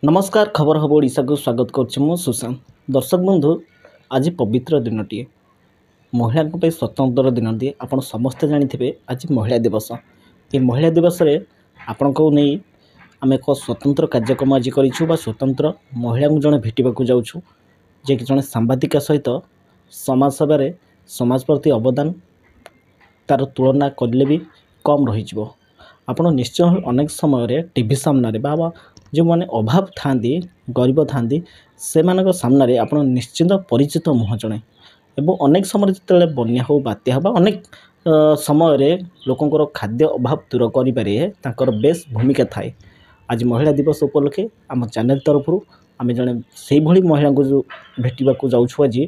नमस्कार खबर हम ओडिशा को स्वागत करुँ सुशांत। दर्शक बंधु आज पवित्र दिनटीए महिला स्वतंत्र दिन दिए आप समस्ते जानी आज महिला दिवस। ये महिला दिवस रे आपण को नहीं आम एक स्वतंत्र कार्यक्रम आज करूँ स्वतंत्र महिला को जड़े भेटा जाऊँ जे कि जड़े सांबादिका सहित समाज सेवा समाज प्रति अवदान तार तुलना कले भी कम रही। आप निश्चय अनेक समय टीवी सामने बा जो मैंने अभाव था गरीब था से सामने आप निश्चिंत परिचित मुह जड़े एवं अनेक समय जो बन्या हो बात्या हो अनेक समय लोकंर खाद्य अभाव दूर कर बेस भूमिका थाए। आज महिला दिवस उपलक्षे आम चैनल तरफ आम जड़े से भली महिला को जो भेटा जाऊँ आज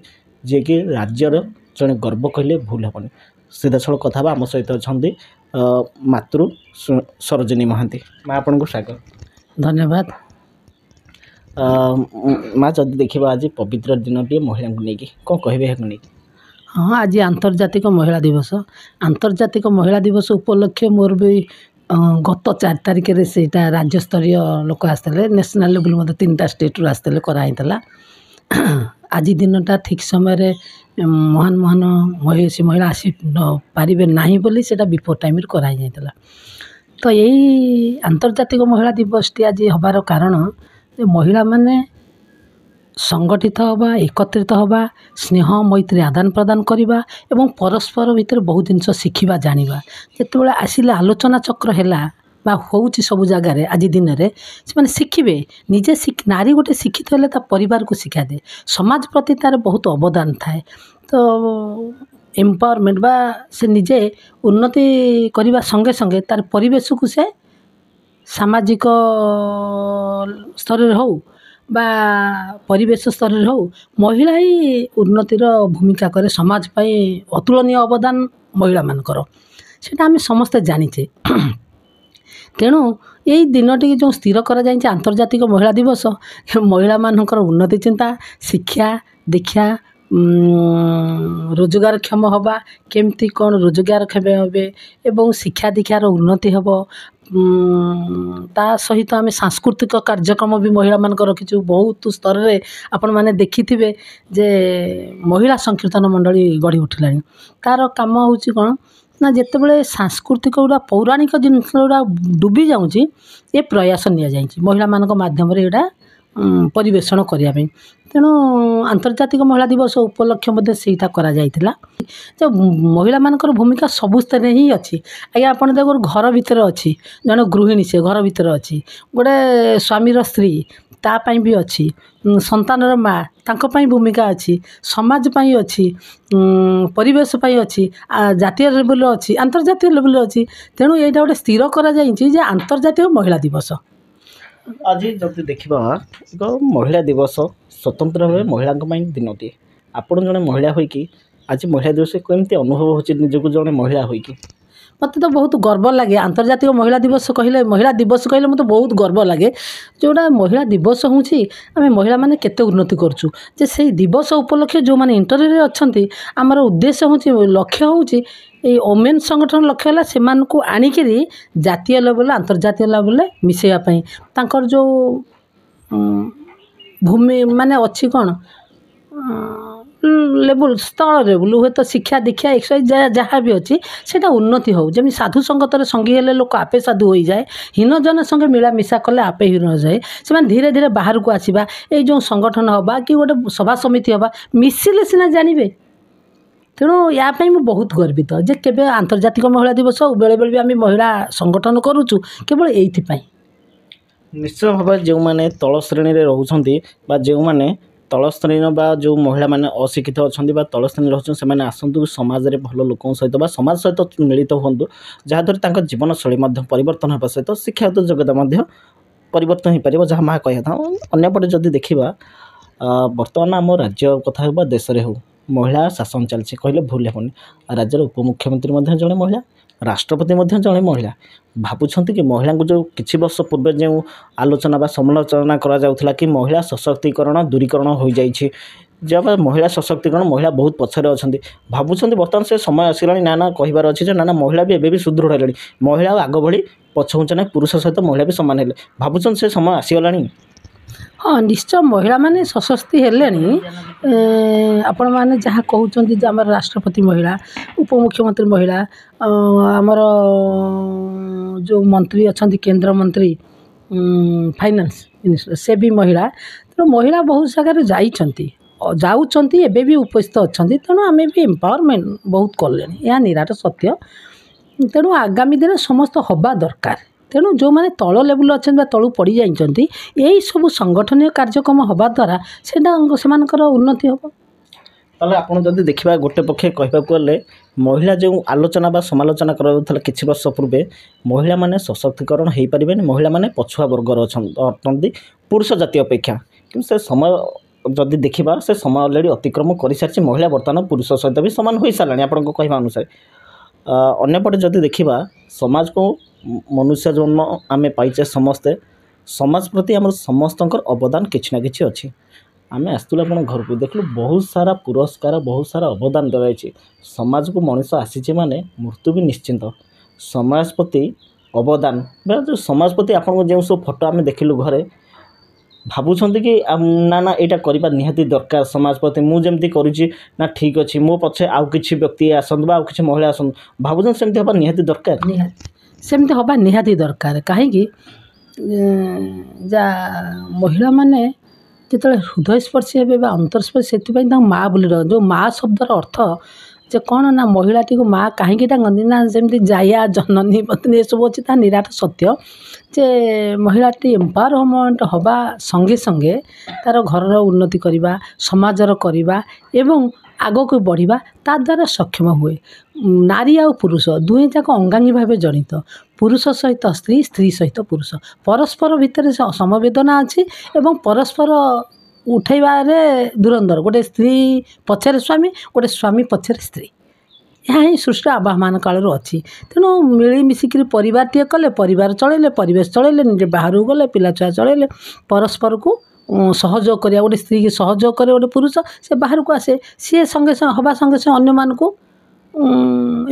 जे कि राज्यर जड़े गर्व कहले भूल हेनी। सीधा सड़क कथा आम सहित अच्छा मातृ सरोजिनी महांती माँ आपन को स्वागत धन्यवाद। माँ जदि देखा आज पवित्र दिन टे महिला को लेकिन कौन कहे नहीं। हाँ आज आंतर्जातिक महिला दिवस आंतर्जातिक महिला दिवस उपलक्षे मोर भी गत 4 तारिख से राज्य स्तरीय लोक आसते नेशनल लेवल मत 3टा स्टेट रु आसते कराइला। आज दिनटा ठीक समय महान महान महिला आसी पारे ना बोली से बिफोर टाइम कराई। तो यही आंतर्जातिक महिला दिवस टी आज हबार कारण महिला माने संगठित हवा एकत्रित हवा स्नेह मैत्री आदान प्रदान करवा एवं परस्पर भितर बहुत जिनस शिखा जाना जिते आसिले आलोचना चक्र है हूँ सब जगार आज दिन में से शिखे निजे नारी गोटे शिक्षित है परिवार को शिक्षा दे समाज प्रति तार बहुत अवदान थाए। तो एम्पावरमेंट बा से निजे उन्नति करने संगे संगे तार परिवेश को से सामाजिक स्तर हो बा परिवेश स्तर हो महिला ही उन्नतिर भूमिका करे समाज पाई अतुलनीय अवदान महिला मानकर सेटा आम समस्ते जानीचे। तेणु यही दिनटी जो स्थिर करा जाए आंतर्जातिक महिला दिवस महिला मानकर उन्नति चिंता शिक्षा दीक्षा रोजगार क्षम हवा केमती कौन रोजगार क्षम हे एवं शिक्षा दीक्षार उन्नति हम ता सहित आम सांस्कृतिक कार्यक्रम भी महिला मान रखीचु बहुत स्तर में आपण मैंने देखि जे महिला संकीर्तन मंडली गढ़ी उठिलानी तार काम हूँ कौन ना जितेबाला सांस्कृतिक गुड़ा पौराणिक जिनस गुड़ा डुबी जाऊँगी ये प्रयास नि महिला मान मध्यम परिवेषण करने। तेणु आंतर्जातिक महिला दिवस उपलक्ष्य मध्य सेटा करा जाइतिला जो महिला मानकर भूमिका सबु स्तर ही अच्छी। आज्ञा आपन देखो घर भितर अच्छी जन गृहिणी से घर भितर अच्छी गोटे स्वामीर स्त्री तापाई भी अच्छी संतानर माँ तांको भूमिका अच्छी समाज पाई अच्छी परिवेश पाई अच्छी जातीय लेवल अच्छी आंतर्जातीय लेवल अच्छी। तेणु यहाँ गोटे स्थिर करा जाइछि जे आंतर्जातिक महिला दिवस आज जब देखा एक महिला दिवस स्वतंत्र भाव महिला दिनटी आप जड़े महिला होगी आज महिला दिवस केमती अनुभव हो निजक जड़े महिला होगी मत तो बहुत गर्व लगे। आंतर्जातिक महिला दिवस कहले मत बहुत गर्व लगे जोड़ा महिला दिवस हूँ आम महिला माने केते उन्नति करछु जे से दिवस उपलक्षे जो मैंने इंटरव्यू अच्छा आमर उद्देश्य हूँ लक्ष्य हूँ ये ओमेन संगठन लक्ष्य है से आणिकी जातीय लेवल आंतर्जातीय लेवल मिसेवाई तांकर जो भूमि माने अच्छी कौन लेवल स्थल लेवल हुए तो शिक्षा दीक्षा एक्सरसाइज जहाँ भी अच्छी से उन्नति हो जमी साधु संगतर संगी हेले लोक आपे साधु हो जाए हीन जन संगे मिलामिशा कले आपे हीन हो जाए से धीरे धीरे बाहर को आसवा ये जो संगठन हवा कि गोटे सभा समिति हवा मिसिले सीना जानवे। तेणु यापाई मैं बहुत गर्वित जे केबे आंतर्जातिक महिला दिवस बेले बेले भी आम महिला संगठन करुचु केवल ये निश्चय भाव जो मैंने तल श्रेणी में रोचंती जो मैंने तल श्रेणी बा जो महिला माने अशिक्षित अच्छा तल श्रेणी रोचन से आसतु समाज में भल लोक सहित समाज सहित मिलित हूँ जहाँद्वारा जीवन शैली परिवर्तन होगा सहित शिक्षागत योग्यता परिवर्तन हो पार जहाँ माँ कह था अंपटे जदि देखा बर्तमान आम राज्य कथा हो देश में हो महिला शासन चलती कहले भूल हेनी। राज्यर उपमुख्यमंत्री जड़े महिला राष्ट्रपति जड़े महिला भावुंट कि महिला को जो किसी वर्ष पूर्व जो आलोचना बा समालोचना करा जाउथला कि महिला सशक्तिकरण दूरीकरण हो जाइए जब महिला सशक्तिकरण महिला बहुत पछरे अच्छा भावुंट बर्तमान से समय आसला ना कहबार अच्छे ना महिला भी एवं सुदृढ़ है महिला आग भली पछुचा ना पुरुष सहित महिला भी सामान है भावुंट से समय आसीगला हाँ निश्चय महिला माने सशक्ति हेलेनी आपने जहाँ कहते जे आम राष्ट्रपति महिला उपमुख्यमंत्री महिला आमर जो मंत्री अच्छा केंद्र मंत्री फाइनान्स मिनिस्टर से भी महिला तेणु महिला बहुत जगह जाऊँच एबे भी उपस्थित अच्छा तेणु आम भी एम्पावरमेंट बहुत कले यह निराट सत्य तेणु आगामी दिन समस्त हवा दरकार तेणु जो मैंने तल लेवल अच्छा तलू पड़ी जाइंट यही सब संगठन कार्यक्रम हवा द्वारा से उन्नति हम ताले आपण जदि देखिबा गोटे पक्षे कहबाक गले महिला जो आलोचना बा समालोचना करा किछि वर्ष पूर्वे महिला माने सशक्तिकरण हो पारे महिला माने पछुआ वर्गर अटंती पुरुष जाति अपेक्षा कि से समय जदि देखिबा से समय ऑलरेडी अतिक्रम कर सारी महिला बर्तमान पुरुष सहित भी सामान हो सारा आपण कहवा अनुसार अन्यपटे जदि देखिबा समाज को मनुष्य जन्म आम पाइचे समस्ते समाज प्रति आम समस्त अवदान किसी ना कि अच्छी आम आसलु आप घर को देखलु बहुत सारा पुरस्कार बहुत सारा अवदान दिखाई समाज को मनुष्य आसी माने मृत्यु भी निश्चिंत समाज प्रति अवदान जो समाज प्रति आपन जो सब फोटो आम देखिलु घरे भावुं कि ना ना यहाँ करवा निहाती दरकार समाज प्रति मुझे करुँची ना ठीक अच्छे मो पछे आउ कि व्यक्ति आसतु आउ कि महिला आसतु भावुं सेमती हवा निहाती दरकार सेमती हवा निहाती दरकार कहीं जा महिला माने जो हृदयस्पर्शी हे अंतरस्पर्शी से माँ बोली जो माँ शब्दर अर्थ जे कौन ना महिलाटी को माँ कहीं डाकती ना जमी जाया जननी पत्नी ये सब अच्छी निराट सत्य जे महिलाटी एम्पावरमेंट हवा संगे संगे तार घर उन्नति करवा समाजर करवा एवं आग को बढ़िया ता द्वारा सक्षम हुए नारी आ पुरुष दुहे जाक अंगांगी भाव जड़ित पुरुष सहित स्त्री स्त्री सहित पुरुष परस्पर भितर समवेदना अच्छी एवं परस्पर उठेबारे धुरंधर गोटे स्त्री पछरे स्वामी गोटे स्वामी पछरे स्त्री यहाँ ही सृष्टि आवाहमान कालू अच्छी तेणु मिलमिशिक परिवारटे कले परिवार चलैले परिवेश चलैले निजे बाहर गले पिला छुआ चलैले परस्पर को सहयोग करिया गोटे स्त्री की सहयोग करे गोटे पुरुष से बाहर को आसे सी संगे हवा संगे संगे अन्य मान को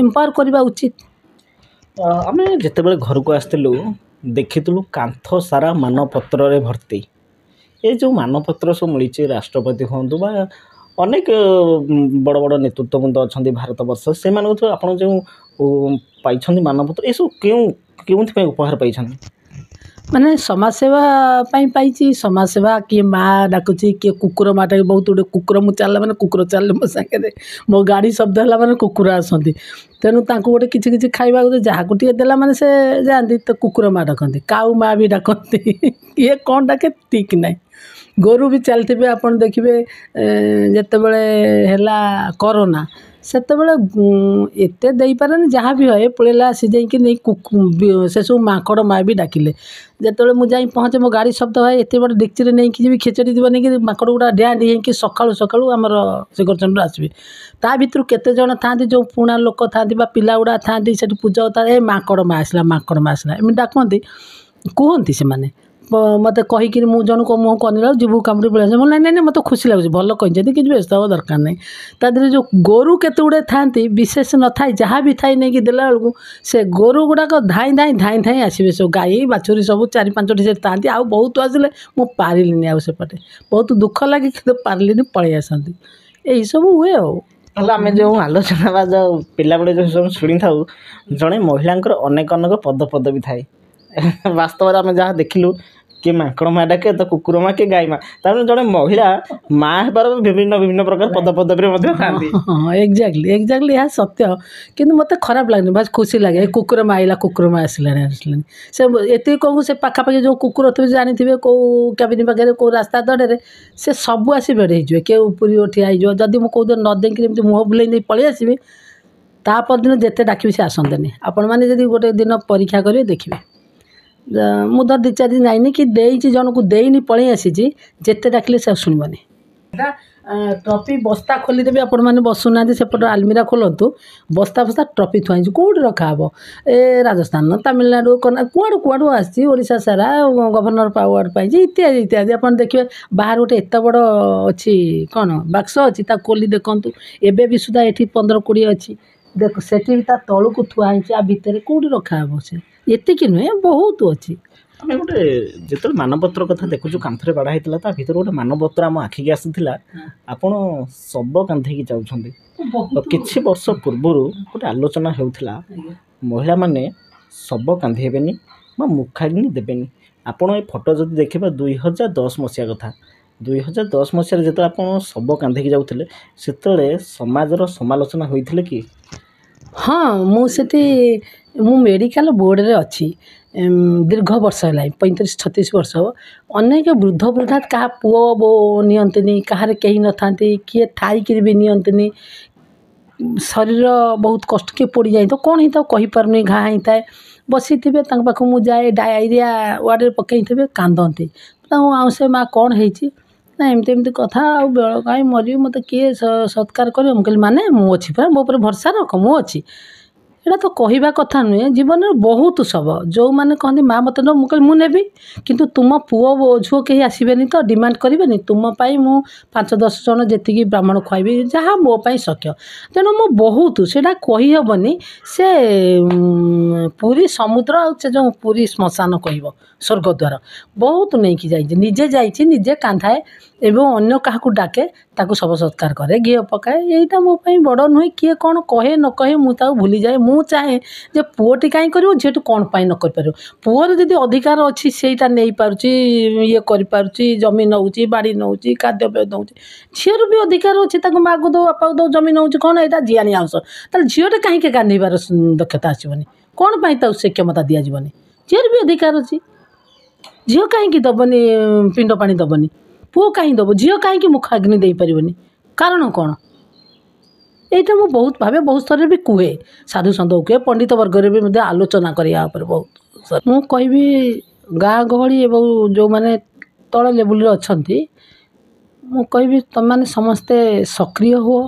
एम्पावर करवा उचित आम जिते घर को आसलु देखिलु कांथ सारा मानपत्र भर्ती ये जो मानपत्र सब मिली राष्ट्रपति हूँ बा अनेक बड़ बड़ नेतृत्ववृंद अच्छा भारत वर्ष से आप जो पाई मानपत्र ये सब क्यों उपहार पाई माने समाज सेवा पाई समाज सेवा किए माँ डाकुची किए कुकुर माँ टाइम बहुत गुटे कुकुर मुझे चलला मैंने कुकुर चल मो सागे मो गाड़ी शब्द है मैंने कुकुर आसती तेणु गोटे किसी खावा जहाँ को देला मैंने से जाती तो कुकुर माँ डाकती काऊ माँ भी डाकती किए कौन डाके ठीक ना गोरु भी चलते आप देखिए जितेबले है कोरोना सेतेबले एते दे पारे जहाँ भी है पड़ेला सी जाइए नहीं से सब माकड़ माँ भी डाकिले जिते मुझे पहुँचे मो गाड़ी शब्द है एत बड़े डेक्ची नहीं कि खेचड़ी नहीं कि माकड़ गुड़ा डिया डी हो सकालू सकालू आमर शिखरचंद्र आसबे ता भर केते जन था जो पुणा लोक था पिला गुड़ा था पूजा होता है माकड़ माँ आसला एम डाकती कहती से मैंने मत कहीकि जन को मुँह कनिला जीव कामुड़ी पड़े ना ना मत खुशी लगुच भल कही कि व्यस्त हवा दरकार नहीं तादे जो गोरु केते गुड़े था विशेष न था जहाँ भी थाई नहीं कि देला बेलू से गोरु गुड़ाक धाई धाई धाई धाई आसबे सब गाई बाछुरी सब 4-5टी से था आउ बहुत आसिले मु पारिलिनी आउसेपटे बहुत दुख लगे कि पारिलिनी पलि आसती यही सब हुए आम जो आलोचना बा जो पिला बेले जो सब शुणी था जड़े महिला अनेक अनेक पद भी थाए वास्तव आम जहाँ देखिलु किए माकड़ माँ डाके तो कुकुर माँ किए गाई माँ तार जड़े महिला माँ हेबार विभिन्न विभिन्न प्रकार पदपदवी एक्जाक्टली यह सत्य किंतु मत खराब लगनी बस खुशी लगे कुकुर माँ आइला कुकुर माँ आसलानी से ये कहूँ से पाखापाखि जो कुकुर थे जानी थे कौ कैबिन पाखे कौ रास्ता दड़े से सब आसी बेड़े किए उपरी ठिया जदि मुझे कौ दिन नदेक मुँह बुले पलि आसबि तापर दिन जिते डाक से आसते आपण मैंने गोटे दिन परीक्षा करेंगे देखिए मुझे 2-4 दिन जाइनी कि देई जन को देनी पलि आसी जिते डाकिले से शुणवनी ट्रफी बस्ता खोलीदेवी आपण मैंने बसुना सेपट आलमीरा खोलतु बस्ता बस्ता ट्रफी थुआई कौटी रखा हे ए राजस्थान तमिलनाडु कुआड़ू कुआड़ू आशा सारा गवर्नर अवार्ड पाई इत्यादि इत्यादि आप देखिए बाहर गोटे एत बड़ अच्छी कौन बाक्स अच्छी खोली देखूँ एबे भी सुधा ये 15-20 अच्छी देख से तलू को थुआई भितर कौटी रखा हे से एतिक नुहे बहुत अच्छी ଆମେ ଗୋଟେ ଯେତେବେଳେ ମାନପତ୍ର କଥା ଦେଖୁଛୁ କାନ୍ଥରେ ବାଡ଼ା ହେଇଥିଲା ତା ଭିତରେ ଗୋଟେ ମାନପତ୍ର ଆମ ଆଖିକି ଆସିଥିଲା ଆପଣ ଶବ କାନ୍ଧେଇକି ଯାଉଛନ୍ତି। ତ କିଛି ବର୍ଷ ପୂର୍ବରୁ ଗୋଟେ ଆଲୋଚନା ହେଉଥିଲା ମହିଳାମାନେ ଶବ କାନ୍ଧେଇବେନି ବା ମୁଖାଗ୍ନି ଦେବେନି। ଆପଣ ଏ ଫଟୋ ଯଦି ଦେଖିବେ 2010 ମସିହା କଥା। 2010 ମସିହାରେ ଯେତେବେଳେ ଆପଣ ଶବ କାନ୍ଧେଇକି ଯାଉଥିଲେ ସେତେବେଳେ ସମାଜର ସମାଲୋଚନା ହୋଇଥିଲେ କି? ହଁ, ମୁଁ ମେଡ଼ିକାଲ ବୋର୍ଡ଼ରେ ଅଛି ଦୀର୍ଘ ବର୍ଷ ହେଲାଣି, 35-36 ବର୍ଷ ହେବ। ଅନେକ ବୃଦ୍ଧ ବୃଦ୍ଧା କାହା ପୁଅ ବୋଉ ନିଅନ୍ତିନି, କାହାର କେହି ନଥାନ୍ତି, କିଏ ଥାଇକିରି ବି ନିଅନ୍ତିନି। ଶରୀର ବହୁତ କଷ୍ଟ, କିଏ ପୋଡ଼ିଯାଇ ତ କ'ଣ ହେଇଥାଉ କହିପାରୁନି, ଘା ହେଇଥାଏ, ବସିଥିବେ। ତାଙ୍କ ପାଖକୁ ମୁଁ ଯାଏ, ଡାଇରିଆ ୱାର୍ଡ଼ରେ ପକାଇଥିବେ, କାନ୍ଦନ୍ତି। ତାଙ୍କୁ ଆଉ ସେ ମା' କ'ଣ ହେଇଛି ନା ଏମିତି ଏମିତି କଥା, ଆଉ ବେଳ କାହିଁ ମରିବି, ମୋତେ କିଏ ସତ୍କାର କରିବ? ମୁଁ କହିଲି ମାନେ ମୁଁ ଅଛି ପରା, ମୋ ଉପରେ ଭରସା ରଖ, ମୁଁ ଅଛି। ଏଇଟା ତ କହିବା କଥା ନୁହେଁ। ଜୀବନରେ ବହୁତ ଶବ ଯେଉଁମାନେ କହନ୍ତି ମା' ମୋତେ ନେବ, ମୁଁ କହିଲି ମୁଁ ନେବି, କିନ୍ତୁ ତୁମ ପୁଅ ଝୁଅ କେହି ଆସିବେନି ତ ଡିମାଣ୍ଡ କରିବେନି? ତୁମ ପାଇଁ ମୁଁ 5-10 ଜଣ ଯେତିକି ବ୍ରାହ୍ମଣ ଖୁଆଇବି, ଯାହା ମୋ ପାଇଁ ସଖ୍ୟ। ତେଣୁ ମୁଁ ବହୁତ, ସେଇଟା କହିହେବନି। ସେ ପୁରୀ ସମୁଦ୍ର ଆଉ ସେ ଯେଉଁ ପୁରୀ ଶ୍ମଶାନ କହିବ ସ୍ୱର୍ଗଦ୍ୱାର, ବହୁତ ନେଇକି ଯାଇଛି, ନିଜେ ଯାଇଛି, ନିଜେ କାନ୍ଧାଏ ଏବଂ ଅନ୍ୟ କାହାକୁ ଡାକେ, ତାକୁ ଶବ ସତ୍କାର କରେ, ଘିଅ ପକାଏ। ଏଇଟା ମୋ ପାଇଁ ବଡ଼ ନୁହେଁ। କିଏ କ'ଣ କହେ ନ କହେ ମୁଁ ତାକୁ ଭୁଲିଯାଏ। ମୁଁ ଚାହେଁ ଯେ ପୁଅଟି କାହିଁ କରିବ, ଝିଅଟି କ'ଣ ପାଇଁ ନ କରିପାରିବ? ପୁଅର ଯଦି ଅଧିକାର ଅଛି, ସେଇଟା ନେଇପାରୁଛି, ଇଏ କରିପାରୁଛି, ଜମି ନେଉଛି, ବାଡ଼ି ନେଉଛି, ଖାଦ୍ୟପେୟ ଦେଉଛି। ଝିଅର ବି ଅଧିକାର ଅଛି, ତାକୁ ମା'କୁ ଦେଉ, ବାପାକୁ ଦେଉ, ଜମି ନେଉଛି, କ'ଣ ଏଇଟା ଜିଆଣି ଆଉସ? ତାହେଲେ ଝିଅଟା କାହିଁକି କାନ୍ଧିବାର ଦକ୍ଷତା ଆସିବନି? କ'ଣ ପାଇଁ ତାକୁ ସେ କ୍ଷମତା ଦିଆଯିବନି? ଝିଅର ବି ଅଧିକାର ଅଛି। ଝିଅ କାହିଁକି ଦେବନି ପିଣ୍ଡ ପାଣି ଦେବନି? ପୁଅ କାହିଁ ଦେବ? ଝିଅ କାହିଁକି ମୁଖାଗ୍ନି ଦେଇପାରିବନି? କାରଣ କ'ଣ? এইটা ମୁଁ ବହୁତ ଭାବେ, ବହୁତ ସ୍ତରରେ ବି କୁହେ, ସାଧୁ ସନ୍ଥକୁ କୁହେ, ପଣ୍ଡିତ ବର୍ଗରେ ବି ମଧ୍ୟ ଆଲୋଚନା କରି ୟା ଉପରେ ବହୁତ। ମୁଁ କହିବି ଗାଁ ଗହଳି ଏବଂ ଯେଉଁମାନେ ତଳ ଲେବୁଲରେ ଅଛନ୍ତି, ମୁଁ କହିବି ତୁମେମାନେ ସମସ୍ତେ ସକ୍ରିୟ ହୁଅ,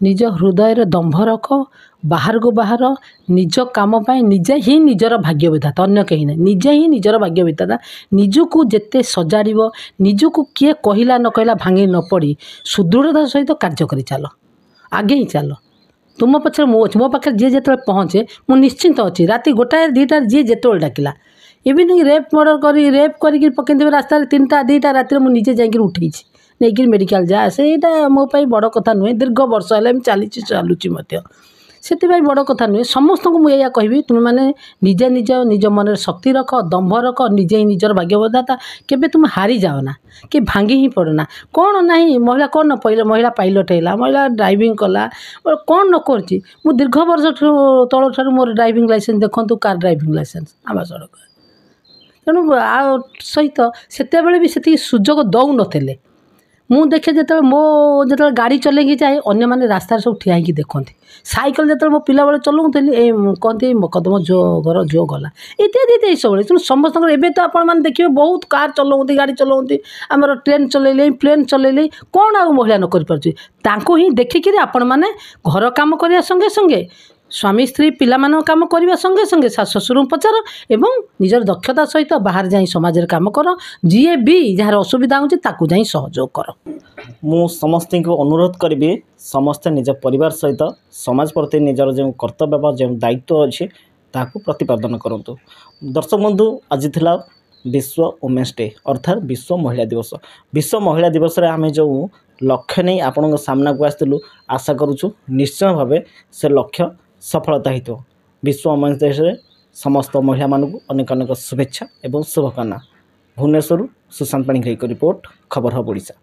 ନିଜ ହୃଦୟରେ ଦମ୍ଭ ରଖ, ବାହାରକୁ ବାହାର, ନିଜ କାମ ପାଇଁ ନିଜେ ହିଁ ନିଜର ଭାଗ୍ୟ ବିଧାତା, ଅନ୍ୟ କେହି ନାହିଁ। ନିଜେ ହିଁ ନିଜର ଭାଗ୍ୟ ବିଧାତା। ନିଜକୁ ଯେତେ ସଜାଡ଼ିବ, ନିଜକୁ କିଏ କହିଲା ନ କହିଲା ଭାଙ୍ଗି ନ ପଡ଼ି ସୁଦୃଢ଼ତା ସହିତ କାର୍ଯ୍ୟ କରି ଚାଲ, ଆଗେଇ ଚାଲ। ତୁମ ପଛରେ ମୁଁ ଅଛି। ମୋ ପାଖରେ ଯିଏ ଯେତେବେଳେ ପହଞ୍ଚେ ମୁଁ ନିଶ୍ଚିନ୍ତ ଅଛି। ରାତି 1-2ଟାରେ ଯିଏ ଯେତେବେଳେ ଡାକିଲା, ଇଭିନିଂ ରେପ୍ କରିକି ପକେଇଦେବେ ରାସ୍ତାରେ, 3-2 ରାତିରେ ମୁଁ ନିଜେ ଯାଇକିରି ଉଠେଇଛି, ନେଇକିରି ମେଡ଼ିକାଲ ଯା। ସେଇଟା ମୋ ପାଇଁ ବଡ଼ କଥା ନୁହେଁ। ଦୀର୍ଘ ବର୍ଷ ହେଲେ ମୁଁ ଚାଲୁଛି ମଧ୍ୟ, ସେଥିପାଇଁ ବଡ଼ କଥା ନୁହେଁ। ସମସ୍ତଙ୍କୁ ମୁଁ ଏଇଆ କହିବି, ତୁମେମାନେ ନିଜ ମନରେ ଶକ୍ତି ରଖ, ଦମ୍ଭ ରଖ, ନିଜେ ହିଁ ନିଜର ଭାଗ୍ୟବିଧାତା। କେବେ ତୁମେ ହାରିଯାଅ ନା, କି ଭାଙ୍ଗି ହିଁ ପଡ଼ନା। କ'ଣ ନାହିଁ, ମହିଳା କ'ଣ ନ ପାଇଲେ, ମହିଳା ପାଇଲଟ ହେଲା, ମହିଳା ଡ୍ରାଇଭିଂ କଲା, କ'ଣ ନ କରିଛି। ମୁଁ ଦୀର୍ଘ ବର୍ଷ ତଳଠାରୁ ମୋର ଡ୍ରାଇଭିଂ ଲାଇସେନ୍ସ ଦେଖନ୍ତୁ, କାର୍ ଡ୍ରାଇଭିଂ ଲାଇସେନ୍ସ ଆମ ସଡ଼କରେ। ତେଣୁ ଆ ସହିତ ସେତେବେଳେ ବି ସେତିକି ସୁଯୋଗ ଦେଉନଥିଲେ। ମୁଁ ଦେଖେ ଯେତେବେଳେ ଗାଡ଼ି ଚଲେଇକି ଯାଏ, ଅନ୍ୟମାନେ ରାସ୍ତାରେ ସବୁ ଠିଆ ହେଇକି ଦେଖନ୍ତି। ସାଇକେଲ ଯେତେବେଳେ ମୋ ପିଲାବେଳେ ଚଲାଉଥିଲି, କହନ୍ତି ମକଦ୍ଦମ ଯୋ ଘର ଯୋ ଗଲା, ଇତ୍ୟାଦି ଏଇସବୁବେଳେ। ତେଣୁ ସମସ୍ତଙ୍କର ଏବେ ତ ଆପଣମାନେ ଦେଖିବେ ବହୁତ କାର୍ ଚଲାଉଛନ୍ତି, ଗାଡ଼ି ଚଲାଉଛନ୍ତି, ଆମର ଟ୍ରେନ୍ ଚଲେଇଲେ, ପ୍ଲେନ୍ ଚଲେଇଲେ, କ'ଣ ଆଉ ମହିଳା ନ କରିପାରୁଛି? ତାଙ୍କୁ ହିଁ ଦେଖିକିରି ଆପଣମାନେ ଘର କାମ କରିବା ସଙ୍ଗେ ସଙ୍ଗେ, ସ୍ୱାମୀ ସ୍ତ୍ରୀ ପିଲାମାନଙ୍କ କାମ କରିବା ସଙ୍ଗେ ସଙ୍ଗେ ଶାଶୁ ଶ୍ୱଶୁରଙ୍କୁ ପଚାର ଏବଂ ନିଜର ଦକ୍ଷତା ସହିତ ବାହାରେ ଯାଇ ସମାଜରେ କାମ କର। ଯିଏ ବି ଯାହାର ଅସୁବିଧା ହେଉଛି ତାକୁ ଯାଇ ସହଯୋଗ କର। ମୁଁ ସମସ୍ତଙ୍କୁ ଅନୁରୋଧ କରିବି, ସମସ୍ତେ ନିଜ ପରିବାର ସହିତ ସମାଜ ପ୍ରତି ନିଜର ଯେଉଁ କର୍ତ୍ତବ୍ୟ ବା ଯେଉଁ ଦାୟିତ୍ୱ ଅଛି ତାହାକୁ ପ୍ରତିପାଦନ କରନ୍ତୁ। ଦର୍ଶକ ବନ୍ଧୁ, ଆଜି ଥିଲା ବିଶ୍ୱ ଓମେନ୍ସ ଡେ ଅର୍ଥାତ୍ ବିଶ୍ୱ ମହିଳା ଦିବସ। ବିଶ୍ୱ ମହିଳା ଦିବସରେ ଆମେ ଯେଉଁ ଲକ୍ଷ୍ୟ ନେଇ ଆପଣଙ୍କ ସାମ୍ନାକୁ ଆସିଥିଲୁ, ଆଶା କରୁଛୁ ନିଶ୍ଚୟ ଭାବେ ସେ ଲକ୍ଷ୍ୟ ସଫଳତା ହେଇଥିବ। ବିଶ୍ୱ ଓମେନ୍ସ ଡେରେ ସମସ୍ତ ମହିଳାମାନଙ୍କୁ ଅନେକ ଅନେକ ଶୁଭେଚ୍ଛା ଏବଂ ଶୁଭକାମନା। ଭୁବନେଶ୍ୱରରୁ ସୁଶାନ୍ତ ପାଣିଗ୍ରାହୀଙ୍କ ରିପୋର୍ଟ, ଖବର ହବ ଓଡ଼ିଶା।